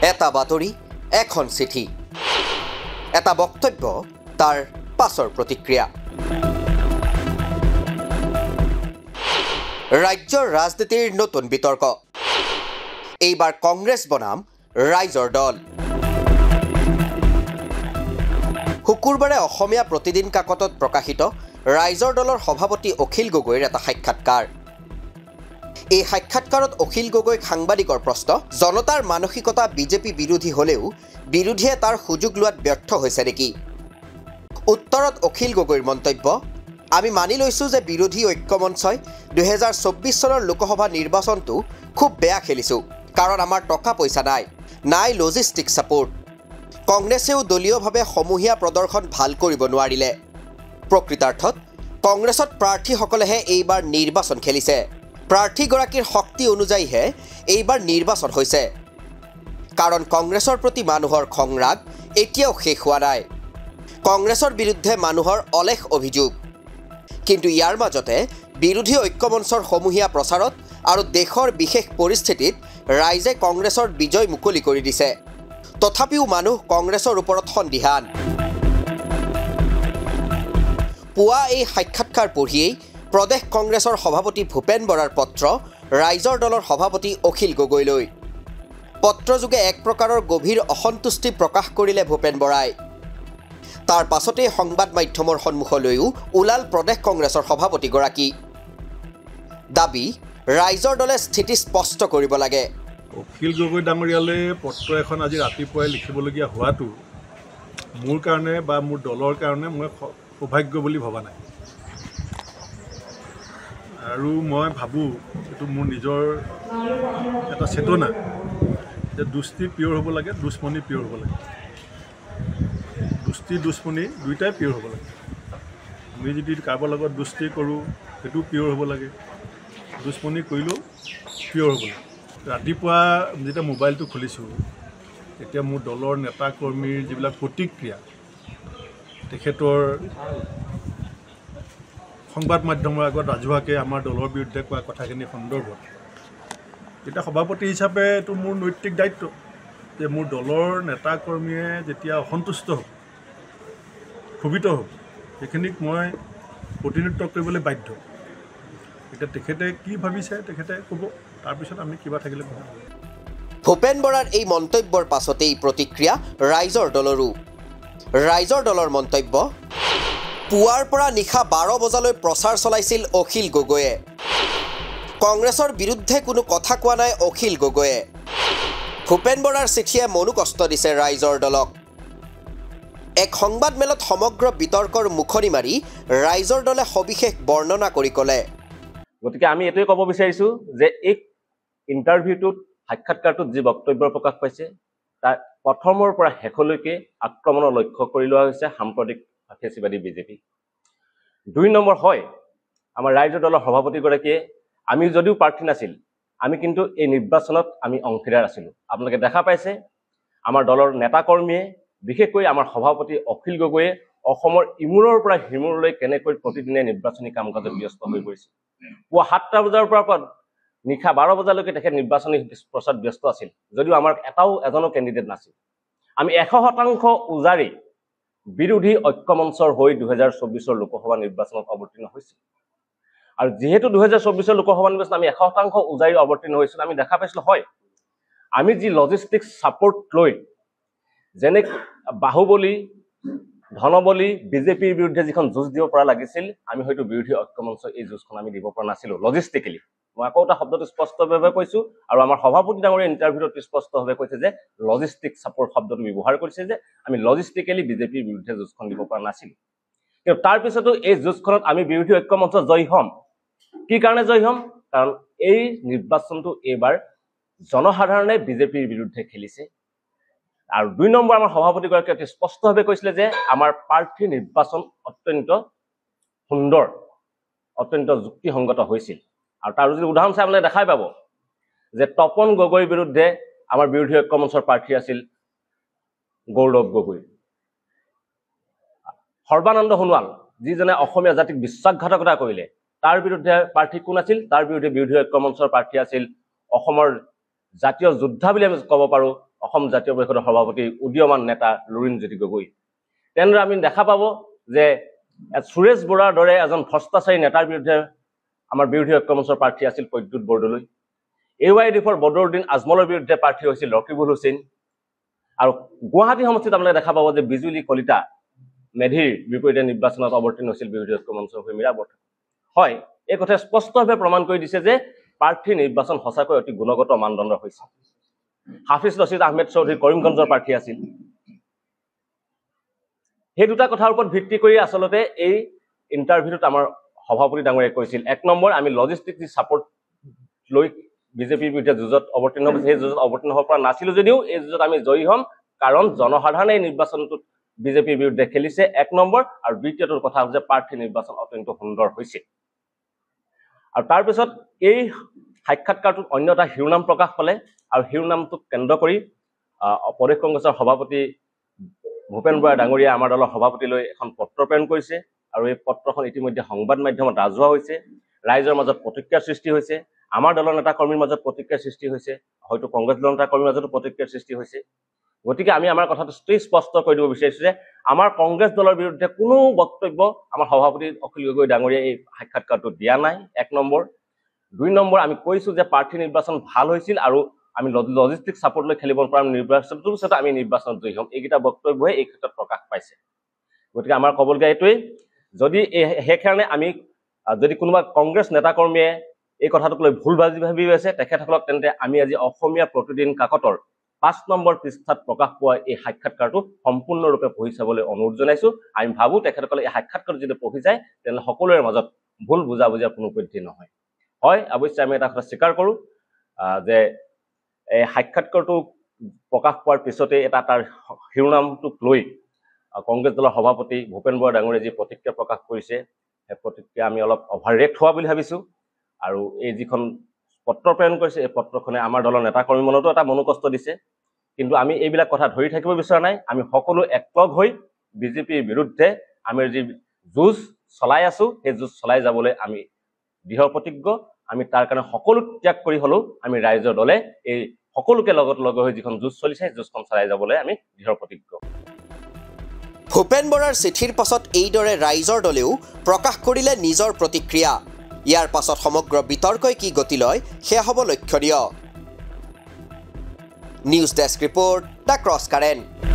এটা বাতৰি এখন চিঠি, এটা বক্তব্য তাৰ পাছৰ প্ৰতিক্ৰিয়া। ৰাজ্যৰ ৰাজনীতিৰ নতুন বিতৰ্ক। এইবাৰ কংগ্ৰেছ বনাম ৰাইজৰ দল। শুকুৰবাৰে অসমীয়া প্ৰতিদিন কাকতত প্ৰকাশিত ৰাইজৰ দলৰ সভাপতি অখিল গগৈৰ এটা সাক্ষাৎকাৰ। এই সাক্ষাৎকাৰত অখিল গগৈক সাংবাদিকৰ প্ৰশ্ন, জনতাৰ মানসিকতা বিজেপি বিৰোধী হ'লেও বিৰোধীয়ে তাৰ সুযোগ লোৱাত ব্যৰ্থ হৈছে নেকি? উত্তৰত অখিল গগৈৰ মন্তব্য, আমি মানি লৈছোঁ যে বিৰোধী ঐক্যমঞ্চই 2024 চনৰ লোকসভা নিৰ্বাচনটো খুব বেয়া খেলিছোঁ, কাৰণ আমাৰ টকা পইচা নাই লজিষ্টিক ছাপোৰ্ট। কংগ্ৰেছেও দলীয়ভাৱে সমূহীয়া প্ৰদৰ্শন ভাল কৰিব নোৱাৰিলে। প্ৰকৃতাৰ্থত কংগ্ৰেছত প্ৰাৰ্থীসকলেহে এইবাৰ নিৰ্বাচন খেলিছে। প্ৰাৰ্থীগৰাকীৰ শক্তি অনুযায়ীহে এইবাৰ নিৰ্বাচন হৈছে, কাৰণ কংগ্ৰেছৰ প্ৰতি মানুহৰ খংৰাগ এতিয়াও শেষ হোৱা নাই। কংগ্ৰেছৰ বিৰুদ্ধে মানুহৰ অলেখ অভিযোগ, কিন্তু ইয়াৰ মাজতে বিৰোধী ঐক্যমঞ্চৰ সমূহীয়া প্ৰচাৰত আৰু দেশৰ বিশেষ পৰিস্থিতিত ৰাইজে কংগ্ৰেছৰ বিজয় মুকলি কৰি দিছে। তথাপিও মানুহ কংগ্ৰেছৰ ওপৰত সন্দিহান। পুৱা এই সাক্ষাৎকাৰ পঢ়িয়েই প্ৰদেশ কংগ্ৰেছৰ সভাপতি ভূপেন বৰাৰ পত্ৰ ৰাইজৰ দলৰ সভাপতি অখিল গগৈলৈ। পত্ৰযোগে এক প্ৰকাৰৰ গভীৰ অসন্তুষ্টি প্ৰকাশ কৰিলে ভূপেন বৰাই। তাৰ পাছতেই সংবাদ মাধ্যমৰ সন্মুখলৈও ওলাল প্ৰদেশ কংগ্ৰেছৰ সভাপতিগৰাকী। দাবী, ৰাইজৰ দলে স্থিতি স্পষ্ট কৰিব লাগে। অখিল গগৈ ডাঙৰীয়ালৈ পত্ৰ এখন আজি ৰাতিপুৱাই লিখিবলগীয়া হোৱাটো মোৰ কাৰণে বা মোৰ দলৰ কাৰণে মই সৌভাগ্য বুলি ভবা নাই। আৰু মই ভাবোঁ এইটো মোৰ নিজৰ এটা চেতনা যে দুষ্টি পিয়ৰ হ'ব লাগে, দুশ্মনী পিয়ৰ হ'ব লাগে। দুষ্টি দুশ্মনী দুয়োটাই পিয়ৰ হ'ব লাগে। আমি যদি কাৰোবাৰ লগত দুষ্টি কৰোঁ সেইটো পিয়ৰ হ'ব লাগে, দুশ্মনী কৰিলেও পিয়ৰ হ'ব লাগে। ৰাতিপুৱা যেতিয়া মোবাইলটো খুলিছোঁ তেতিয়া মোৰ দলৰ নেতা কৰ্মীৰ যিবিলাক প্ৰতিক্ৰিয়া, তেখেতৰ সংবাদ মাধ্যমৰ আগত ৰাজহুৱাকৈ আমাৰ দলৰ বিৰুদ্ধে কোৱা কথাখিনি সন্দৰ্ভত এতিয়া সভাপতি হিচাপে এইটো মোৰ নৈতিক দায়িত্ব যে মোৰ দলৰ নেতা কৰ্মীয়ে যেতিয়া অসন্তুষ্ট হ'ব, ক্ষোভিত হ'ব, সেইখিনিক মই প্ৰতিনিধিত্ব কৰিবলৈ বাধ্য। এতিয়া তেখেতে কি ভাবিছে তেখেতে ক'ব, তাৰপিছত আমি কিবা থাকিলে ক'ব। ভূপেন বৰাৰ এই মন্তব্যৰ পাছতেই প্ৰতিক্ৰিয়া ৰাইজৰ দলৰো। ৰাইজৰ দলৰ মন্তব্য, পুৱাৰ পৰা নিশা 12 বজালৈ প্ৰচাৰ চলাইছিল অখিল গগৈয়ে। কংগ্ৰেছৰ বিৰুদ্ধে কোনো কথা কোৱা নাই অখিল গগৈয়ে। ভূপেন বৰাৰ চিঠিয়ে মনোকষ্ট দিছে ৰাইজৰ দলক। এক সংবাদমেলত সমগ্ৰ বিতৰ্কৰ মুখনি মাৰি ৰাইজৰ দলে সবিশেষ বৰ্ণনা কৰি ক'লে, গতিকে আমি এইটোৱে ক'ব বিচাৰিছোঁ যে এই ইণ্টাৰভিউটোত সাক্ষাৎকাৰটোত যি বক্তব্য প্ৰকাশ পাইছে তাৰ প্ৰথমৰ পৰা শেষলৈকে আক্ৰমণৰ লক্ষ্য কৰি লোৱা হৈছে সাম্প্ৰতিক ফেচিবাদী বিজেপি। 2 নম্বৰ, হয় আমাৰ ৰাইজৰ দলৰ সভাপতিগৰাকীয়ে আমি যদিও প্ৰাৰ্থী নাছিল, আমি কিন্তু এই নিৰ্বাচনত আমি অংশীদাৰ আছিলোঁ। আপোনালোকে দেখা পাইছে আমাৰ দলৰ নেতাকৰ্মীয়ে, বিশেষকৈ আমাৰ সভাপতি অখিল গগৈয়ে অসমৰ ইমূৰৰ পৰা সিমূৰলৈ কেনেকৈ প্ৰতিদিনে নিৰ্বাচনী কাম কাজত ব্যস্ত হৈ পৰিছে। পুৱা 7টা বজাৰ পৰা নিশা 12 বজালৈকে তেখেত নিৰ্বাচনী প্ৰচাৰত ব্যস্ত আছিল, যদিও আমাৰ এজনো কেণ্ডিডেট নাছিল। আমি 100% উজাৰি বিৰোধী ঐক্যমঞ্চৰ হৈ 2024 লোকসভা নিৰ্বাচনত অৱতীৰ্ণ হৈছিল। আৰু যিহেতু 2024 লোকসভা নিৰ্বাচনত আমি 100% উজাৰি অৱতীৰ্ণ হৈছিল, আমি দেখা পাইছিলোঁ হয় আমি যি লজিষ্টিক ছাপোৰ্ট লৈ যেনে বাহুবলী, ধনবলী বিজেপিৰ বিৰুদ্ধে যিখন যুঁজ দিব পৰা লাগিছিল, আমি হয়তো বিৰোধী ঐক্যমঞ্চৰ এই যুঁজখন আমি দিব পৰা নাছিলোঁ লজিষ্টিকেলি। মই আকৌ এটা শব্দটো স্পষ্টভাৱে কৈছোঁ, আৰু আমাৰ সভাপতি ডাঙৰীয়া ইণ্টাৰভিউত স্পষ্টভাৱে কৈছে যে লজিষ্টিক ছাপোৰ্ট শব্দটো ব্যৱহাৰ কৰিছে, যে আমি লজিষ্টিকেলি বিজেপিৰ বিৰুদ্ধে যুঁজখন দিব পৰা নাছিলোঁ। কিন্তু তাৰপিছতো এই যুঁজখনত আমি বিৰোধী ঐক্যমঞ্চ জয়ী হ'ম। কি কাৰণে জয়ী হ'ম? কাৰণ এই নিৰ্বাচনটো এইবাৰ জনসাধাৰণে বিজেপিৰ বিৰুদ্ধে খেলিছে। আৰু 2 নম্বৰ, আমাৰ সভাপতিগৰাকীয়ে অতি স্পষ্টভাৱে কৈছিলে যে আমাৰ প্ৰাৰ্থী নিৰ্বাচন অত্যন্ত সুন্দৰ, অত্যন্ত যুক্তিসংগত হৈছিল। আৰু তাৰ যদি উদাহৰণ চাই আপোনালোকে দেখাই পাব যে তপন গগৈৰ বিৰুদ্ধে আমাৰ বিৰোধী ঐক্যমঞ্চৰ প্ৰাৰ্থী আছিল গৌৰৱ গগৈ। সৰ্বানন্দ সোণোৱাল, যিজনে অসমীয়া জাতিক বিশ্বাসঘাতকতা কৰিলে, তাৰ বিৰুদ্ধে প্ৰাৰ্থী কোন আছিল? তাৰ বিৰুদ্ধে বিৰোধী ঐক্যমঞ্চৰ প্ৰাৰ্থী আছিল অসমৰ জাতীয় যোদ্ধা বুলি আমি ক'ব পাৰোঁ অসম জাতীয় পৰিষদৰ সভাপতি উদীয়মান নেতা লুৰিণজ্যোতি গগৈ তেনেদৰে আমি দেখা পাব যে সুৰেশ বৰাৰ দৰে এজন ভ্ৰষ্টাচাৰী নেতাৰ বিৰুদ্ধে আমাৰ বিৰোধী ঐক্য মঞ্চৰ প্ৰাৰ্থী আছিল প্ৰদ্যুৎ বৰদলৈ AYDFৰ বদৰুদ্দিন আজমলৰ বিৰুদ্ধে প্ৰাৰ্থী হৈছিল ৰকিবুল হুছেইন আৰু গুৱাহাটী সমষ্টিত আপোনালোকে দেখা পাব যে বিজুলী কলিতা মেধিৰ বিপৰীতে নিৰ্বাচনত অৱতীৰ্ণ হৈছিল বিৰোধী ঐক্য মঞ্চৰ হৈ মীৰা বৰঠাকুৰ হয় এই কথা স্পষ্টভাৱে প্ৰমাণ কৰি দিছে যে প্ৰাৰ্থী নিৰ্বাচন সঁচাকৈ অতি গুণগত মানদণ্ডৰ হৈছে হাফিজ ৰছিদ আহমেদ চৌধুৰী কৰিমগঞ্জৰ প্ৰাৰ্থী আছিল সেই দুটা কথাৰ ওপৰত ভিত্তি কৰি আচলতে এই ইণ্টাৰভিউত আমাৰ সভাপতি ডাঙৰীয়াই কৈছিল এক নম্বৰ আমি লজিষ্টিক সাপোৰ্ট লৈ বিজেপিৰ বিৰুদ্ধে যুঁজত অৱতীৰ্ণ হৈছে সেই যুঁজত অৱতীৰ্ণ হ'ব পৰা নাছিলো যদিও এই যুঁজত আমি জয়ী হ'ম কাৰণ জনসাধাৰণে এই নিৰ্বাচনটোত বিজেপিৰ বিৰুদ্ধে খেলিছে এক নম্বৰ আৰু দ্বিতীয়টোৰ কথা হৈছে প্ৰাৰ্থী নিৰ্বাচন অত্যন্ত সুন্দৰ হৈছে আৰু তাৰপিছত এই সাক্ষাৎকাৰটোত অন্য এটা শিৰোনাম প্ৰকাশ পালে আৰু শিৰোনামটোক কেন্দ্ৰ কৰি প্ৰদেশ কংগ্ৰেছৰ সভাপতি ভূপেন বৰা ডাঙৰীয়া আমাৰ দলৰ সভাপতিলৈ এখন পত্ৰ প্ৰেৰণ কৰিছে আৰু এই পত্ৰখন ইতিমধ্যে সংবাদ মাধ্যমত ৰাজহুৱা হৈছে ৰাইজৰ মাজত প্ৰতিক্ৰিয়াৰ সৃষ্টি হৈছে আমাৰ দলৰ নেতা কৰ্মীৰ মাজত প্ৰতিক্ৰিয়াৰ সৃষ্টি হৈছে হয়তো কংগ্ৰেছ দলৰ নেতা কৰ্মীৰ মাজতো প্ৰতিক্ৰিয়াৰ সৃষ্টি হৈছে গতিকে আমি আমাৰ কথাটো স্পষ্ট কৰি দিব বিচাৰিছো যে আমাৰ কংগ্ৰেছ দলৰ বিৰুদ্ধে কোনো বক্তব্য আমাৰ সভাপতি অখিল গগৈ ডাঙৰীয়াই এই সাক্ষাৎকাৰটো দিয়া নাই এক নম্বৰ দুই নম্বৰ আমি কৈছো যে প্ৰাৰ্থী নিৰ্বাচন ভাল হৈছিল আৰু আমি লজিষ্টিক সাপোৰ্ট লৈ খেলিব পৰা নিৰ্বাচনটোৰ পিছত আমি নিৰ্বাচনত জয়ী হ'ম এইকেইটা বক্তব্যই এই ক্ষেত্ৰত প্ৰকাশ পাইছে গতিকে আমাৰ ক'বলগীয়া এইটোৱেই যদি সেইকাৰণে আমি যদি কোনোবা কংগ্ৰেছ নেতা কৰ্মীয়ে এই কথাটোক লৈ ভুল ভাবি আছে তেখেতসকলক তেন্তে আমি আজি অসমীয়া প্ৰতিদিন কাকতৰ 5 নম্বৰ পৃষ্ঠাত প্ৰকাশ পোৱা এই সাক্ষাৎকাৰটো সম্পূৰ্ণৰূপে পঢ়ি চাবলৈ অনুৰোধ জনাইছো আমি ভাবো তেখেতসকলে এই সাক্ষাৎকাৰ যদি পঢ়ি যায় তেনে সকলোৰে মাজত ভুল বুজাবুজিৰ কোনো পদ্ধতি নহয় হয় অৱশ্যে আমি এটা কথা স্বীকাৰ কৰো যে এই সাক্ষাৎকাৰটো প্ৰকাশ পোৱাৰ পিছতে এটা তাৰ শিৰোনামটোক লৈ কংগ্ৰেছ দলৰ সভাপতি ভূপেন বৰা ডাঙৰীয়াই যি প্ৰতিক্ৰিয়া প্ৰকাশ কৰিছে সেই প্ৰতিক্ৰিয়া আমি অলপ অভাৰ ৰেক্ট হোৱা বুলি ভাবিছো আৰু এই যিখন পত্ৰ প্ৰেৰণ কৰিছে এই পত্ৰখনে আমাৰ দলৰ নেতা কৰ্মী মনতো এটা মনোকষ্ট দিছে কিন্তু আমি এইবিলাক কথা ধৰি থাকিব বিচৰা নাই আমি সকলো একলগ হৈ বিজেপিৰ বিৰুদ্ধে আমি যি যুঁজ চলাই আছো সেই যুঁজ চলাই যাবলৈ আমি দৃঢ় প্ৰতিজ্ঞ আমি তাৰ কাৰণে সকলো ত্যাগ কৰি হলেও আমি ৰাইজৰ দলে এই সকলোকে লগত লগ হৈ যিখন যুঁজ চলিছে যুঁজখন চলাই যাবলৈ আমি দৃঢ় প্ৰতিজ্ঞ ভূপেন বৰাৰ চিঠিৰ পাছত এইদৰে ৰাইজৰ দলেও প্ৰকাশ কৰিলে নিজৰ প্ৰতিক্ৰিয়া ইয়াৰ পাছত সমগ্ৰ বিতৰ্কই কি গতি লয় সেয়া হ'ব লক্ষণীয় news desk report the cross current